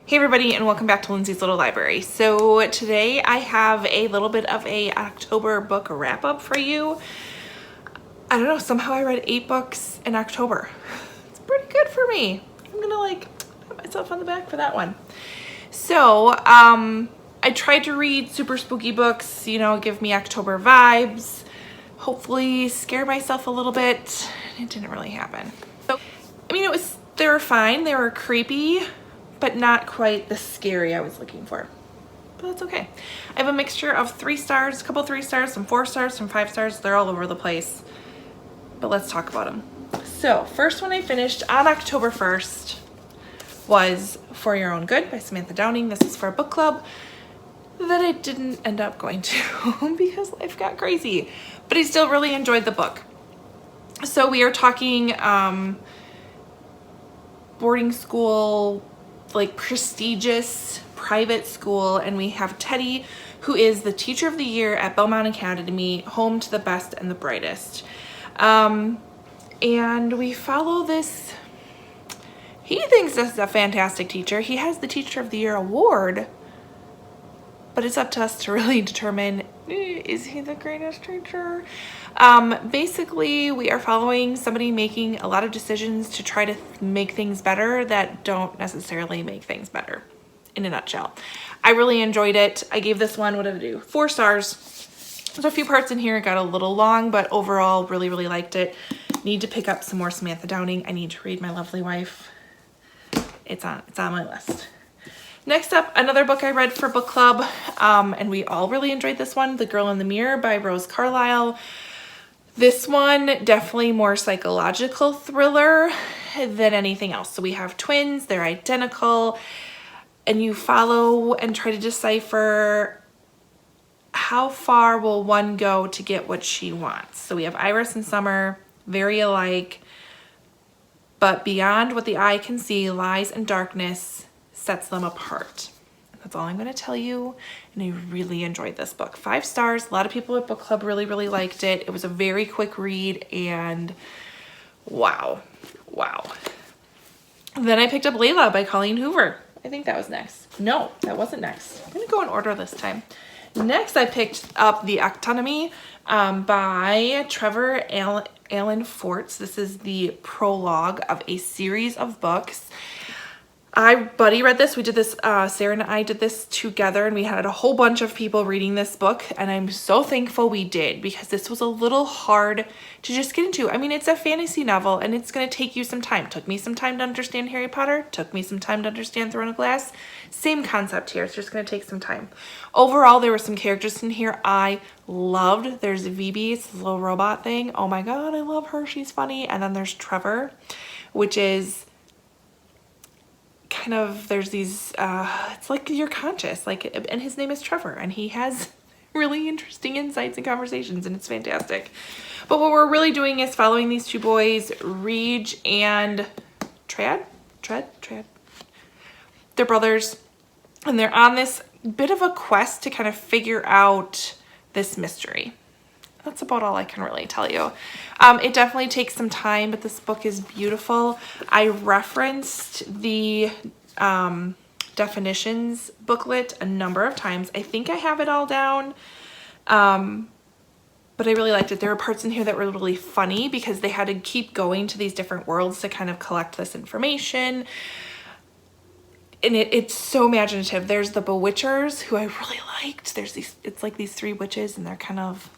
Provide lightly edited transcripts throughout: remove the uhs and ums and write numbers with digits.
Hey everybody, and welcome back to Lindsey's Little Library. So today I have a little bit of a October book wrap up for you. I don't know, somehow I read 8 books in October. It's pretty good for me. I'm gonna pat myself on the back for that one. So I tried to read super spooky books, give me October vibes, hopefully scare myself a little bit. It didn't really happen. So, they were fine, they were creepy, but not quite the scary I was looking for. But that's okay. I have a mixture of 3 stars, a couple 3 stars, some 4 stars, some 5 stars. They're all over the place. But let's talk about them. So, first one I finished on October 1st was For Your Own Good by Samantha Downing. This is for a book club that I didn't end up going to because life got crazy. But I still really enjoyed the book. So we are talking boarding school, like prestigious private school, and we have Teddy, who is the teacher of the year at Belmont Academy, home to the best and the brightest. And we follow this, he thinks this is a fantastic teacher. He has the Teacher of the Year award, but it's up to us to really determine, is he the greatest teacher? Basically, we are following somebody making a lot of decisions to try to make things better that don't necessarily make things better, in a nutshell. I really enjoyed it. I gave this one, what did I do? 4 stars. There's a few parts in here, it got a little long, but overall, really, really liked it. Need to pick up some more Samantha Downing. I need to read My Lovely Wife. It's on my list. Next up, another book I read for book club, and we all really enjoyed this one, The Girl in the Mirror by Rose Carlyle. This one, definitely more psychological thriller than anything else. So we have twins, they're identical, and you follow and try to decipher how far will one go to get what she wants. So we have Iris and Summer, very alike, but beyond what the eye can see, lies and darkness sets them apart. That's all I'm going to tell you, and I really enjoyed this book. 5 stars. A lot of people at book club really, really liked it. It was a very quick read, and wow. Then I picked up Layla by Colleen Hoover. I think that was next. No, that wasn't next. I'm going to go in order this time. Next, I picked up the Actonomy by Trevor Allen Forts. This is the prologue of a series of books. Buddy read this. We did this, Sarah and I did this together, and we had a whole bunch of people reading this book, and I'm so thankful we did, because this was a little hard to just get into. I mean, it's a fantasy novel, and it's going to take you some time. Took me some time to understand Harry Potter. Took me some time to understand Throne of Glass. Same concept here. It's just going to take some time. Overall, there were some characters in here I loved. There's Phoebe. It's a little robot thing. Oh my God, I love her. She's funny. And then there's Trevor, which is kind of, there's these, it's like you're conscious, and his name is Trevor, and he has really interesting insights and conversations, and it's fantastic. But what we're really doing is following these 2 boys, Reg and Tread. They're brothers, and they're on this bit of a quest to kind of figure out this mystery. That's about all I can really tell you. It definitely takes some time, but this book is beautiful. I referenced the definitions booklet a number of times. I think I have it all down, but I really liked it. There were parts in here that were really funny because they had to keep going to these different worlds to kind of collect this information. And it's so imaginative. There's the Bewitchers, who I really liked. There's these, it's like these 3 witches, and they're kind of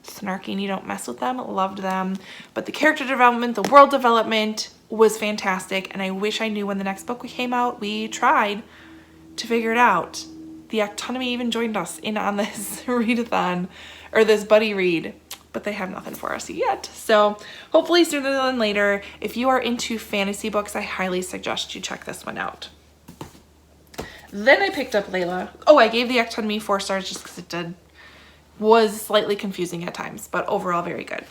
snarky and you don't mess with them. Loved them. But the character development, the world development was fantastic, and I wish I knew when the next book came out. We tried to figure it out. The Actonomy even joined us in on this readathon, or this buddy read, but they have nothing for us yet. So hopefully sooner than later. If you are into fantasy books, I highly suggest you check this one out. Then I picked up Layla. Oh, I gave the Actonomy 4 stars just because it was slightly confusing at times, but overall very good.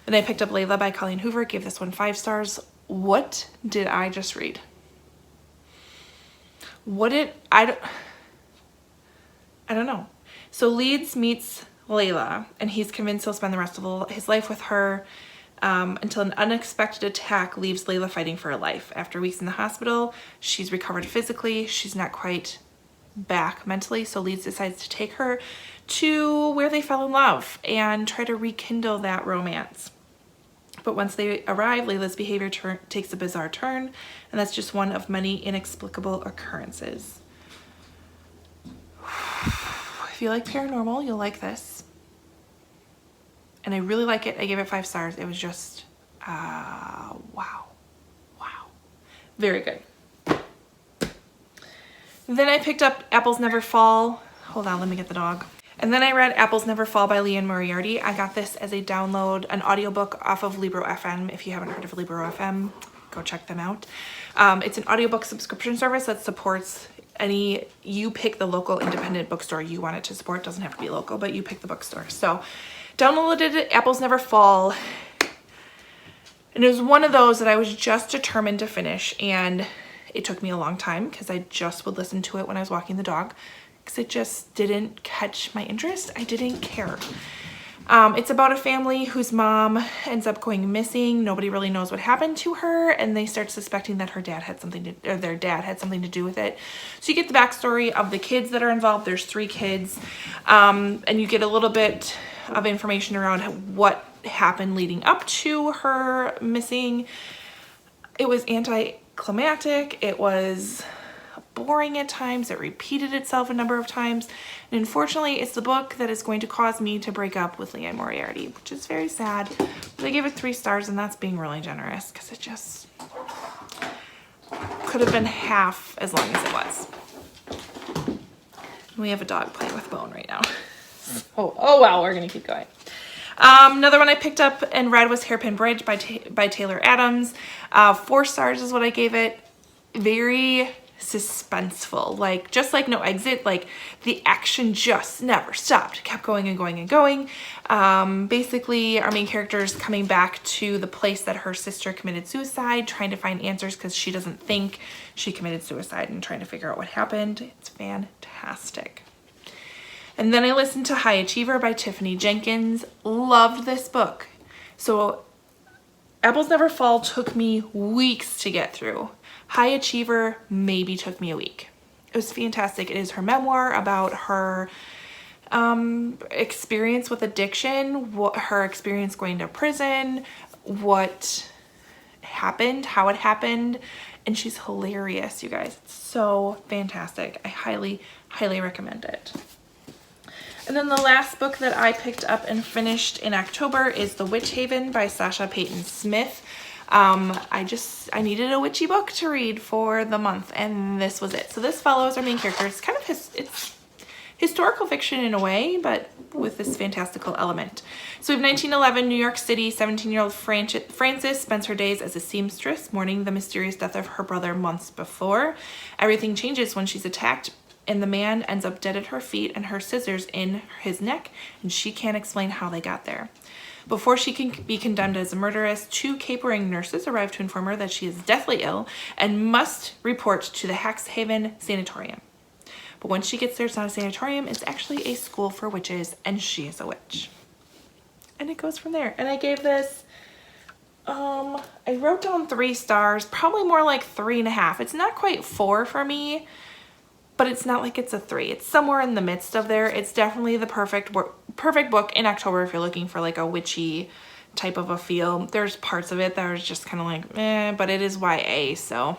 Then I picked up Layla by Colleen Hoover, gave this one 5 stars. What did I just read? I don't know. So Leeds meets Layla, and he's convinced he'll spend the rest of his life with her. until an unexpected attack leaves Layla fighting for her life. After weeks in the hospital, she's recovered physically. She's not quite back mentally, so Leeds decides to take her to where they fell in love and try to rekindle that romance. But once they arrive, Layla's behavior takes a bizarre turn, and that's just one of many inexplicable occurrences. If you like paranormal, you'll like this. And I really like it. I gave it 5 stars. It was just, wow. Very good. Then I picked up Apples Never Fall. Hold on, let me get the dog. And then I read Apples Never Fall by Lindsey Moriarty. I got this as a download, an audiobook off of Libro FM. If you haven't heard of Libro FM, go check them out. It's an audiobook subscription service that supports you pick the local independent bookstore you want it to support. It doesn't have to be local, but you pick the bookstore. So downloaded it, Apples Never Fall. And it was one of those that I was just determined to finish, and it took me a long time because I just would listen to it when I was walking the dog because it just didn't catch my interest. I didn't care. It's about a family whose mom ends up going missing. Nobody really knows what happened to her, and they start suspecting that their dad had something to do with it. So you get the backstory of the kids that are involved. There's 3 kids, and you get a little bit of information around what happened leading up to her missing. It was anticlimactic. It was boring at times. It repeated itself a number of times. And unfortunately, it's the book that is going to cause me to break up with Lindsey Moriarty, which is very sad. But I gave it 3 stars, and that's being really generous because it just could have been half as long as it was. And we have a dog playing with Bone right now. Oh wow, we're gonna keep going. Another one I picked up and read was Hairpin Bridge by Taylor Adams. 4 stars is what I gave it. Very suspenseful, like just like No Exit, like the action just never stopped, kept going and going and going. Basically our main character is coming back to the place that her sister committed suicide, trying to find answers because she doesn't think she committed suicide, and trying to figure out what happened. It's fantastic. And then I listened to High Achiever by Tiffany Jenkins. Loved this book. So Apples Never Fall took me weeks to get through. High Achiever maybe took me a week. It was fantastic. It is her memoir about her experience with addiction, her experience going to prison, what happened, how it happened, and she's hilarious, you guys. It's so fantastic. I highly, highly recommend it. And then the last book that I picked up and finished in October is The Witch Haven by Sasha Payton Smith. I needed a witchy book to read for the month, and this was it. So this follows our main character. It's kind of it's historical fiction in a way, but with this fantastical element. So we have 1911, New York City. 17-year-old Frances spends her days as a seamstress, mourning the mysterious death of her brother months before. Everything changes when she's attacked, and the man ends up dead at her feet and her scissors in his neck, and she can't explain how they got there. Before she can be condemned as a murderess, 2 capering nurses arrive to inform her that she is deathly ill and must report to the Haven Sanatorium. But once she gets there, it's not a sanatorium, it's actually a school for witches, and she is a witch. And it goes from there. And I gave this, I wrote down 3 stars, probably more like 3.5. It's not quite 4 for me, but it's not like it's a 3. It's somewhere in the midst of there. It's definitely the perfect book in October if you're looking for like a witchy type of a feel. There's parts of it that are just kind of like, but it is YA, so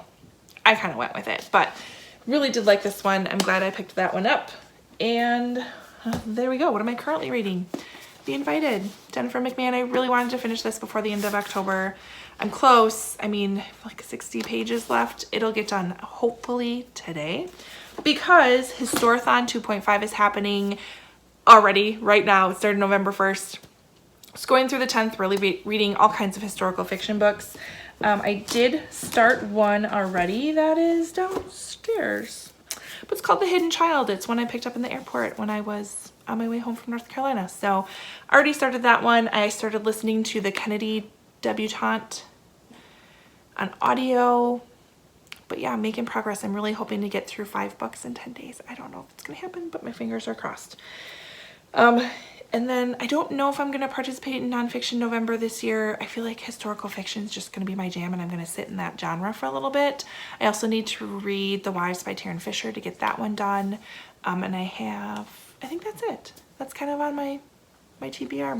I kind of went with it. But really did like this one. I'm glad I picked that one up. And there we go. What am I currently reading? The Invited, Jennifer McMahon. I really wanted to finish this before the end of October. I'm close. I mean, like 60 pages left. It'll get done hopefully today, because Historathon 2.5 is happening already right now. It started November 1st. Just going through the 10th, really reading all kinds of historical fiction books. I did start one already that is downstairs, but it's called The Hidden Child. It's one I picked up in the airport when I was on my way home from North Carolina. So I already started that one. I started listening to the Kennedy Debutante on audio. But yeah, I'm making progress. I'm really hoping to get through 5 books in 10 days. I don't know if it's gonna happen, but my fingers are crossed. And then I don't know if I'm going to participate in nonfiction November this year. I feel like historical fiction is just going to be my jam, and I'm going to sit in that genre for a little bit. I also need to read The Wives by Taryn Fisher to get that one done. And I think that's it. That's kind of on my TBR,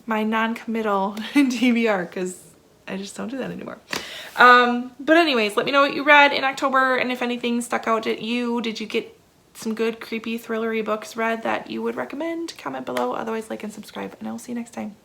my non-committal TBR, because I just don't do that anymore. But anyways, let me know what you read in October, and if anything stuck out at you. Did you get some good creepy thrillery books read that you would recommend? Comment below. Otherwise, like and subscribe, and I will see you next time.